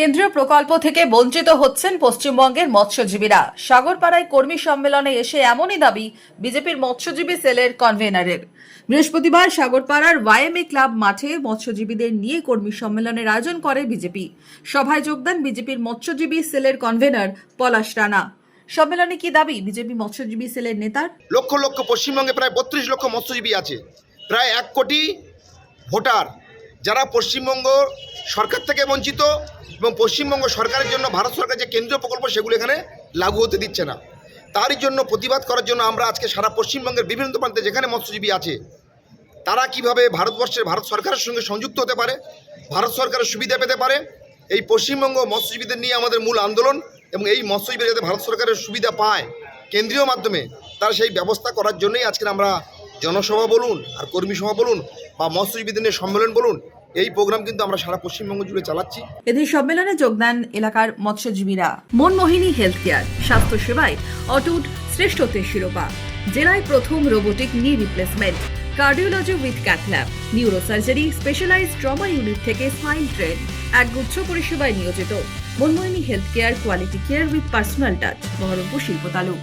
কেন্দ্রীয় প্রকল্প থেকে বঞ্চিত হচ্ছেন পশ্চিমবঙ্গের মৎস্যজীবীরা। সাগরপাড়ায় কর্মী সম্মেলনে এসে এমনই দাবি বিজেপির মৎস্যজীবী সেলের কনভেনরের। বৃহস্পতিবার সাগরপাড়ার ওয়াইএমএ ক্লাব মাঠে মৎস্যজীবীদের নিয়ে কর্মী সম্মেলনের আয়োজন করে বিজেপি। সভায় যোগ দেন বিজেপির মৎস্যজীবী সেলের কনভেনর পলাশ রানা। সম্মেলনে কি দাবি বিজেপি মৎস্যজীবী সেলের নেতার? লক্ষ লক্ষ পশ্চিমবঙ্গে প্রায় 32 লক্ষ মৎস্যজীবী আছে, প্রায় 1 কোটি ভোটার যারা পশ্চিমবঙ্গ সরকার থেকে বঞ্চিত এবং পশ্চিমবঙ্গ সরকারের জন্য ভারত সরকার যে কেন্দ্রীয় প্রকল্প সেগুলো এখানে লাগু হতে দিচ্ছে না। তারই জন্য প্রতিবাদ করার জন্য আমরা আজকে সারা পশ্চিমবঙ্গের বিভিন্ন প্রান্তে যেখানে মৎস্যজীবী আছে তারা কিভাবে ভারত সরকারের সঙ্গে সংযুক্ত হতে পারে, ভারত সরকারের সুবিধা পেতে পারে, এই পশ্চিমবঙ্গ মৎস্যজীবীদের নিয়ে আমাদের মূল আন্দোলন। এবং এই মৎস্যজীবীরা যাতে ভারত সরকারের সুবিধা পায় কেন্দ্রীয় মাধ্যমে, তার সেই ব্যবস্থা করার জন্যই আজকে আমরা জনসভা বলুন আর কর্মী সভা বলুন বা মৎস্যজীবীদের নিয়ে সম্মেলন বলুন, এই প্রোগ্রাম কিন্তু আমরা সারা পশ্চিমবঙ্গ জুড়ে চালাচ্ছি। এদিন সম্মেলনে যোগ দেন এলাকার মৎস্যজীবীরা। মনমোহিনী হেলথ কেয়ার, স্বাস্থ্য সেবায় অটুট শ্রেষ্ঠত্বের শিরোপা, জেলায় প্রথম robotic knee replacement, cardiology with cath lab, neurosurgery, specialised trauma unit থেকে স্মাইল ট্রেন, একগুচ্ছ পরিষেবায় নিয়োজিত। Manmohini health care, quality care with personal touch, Baharampur শিল্প তালুক।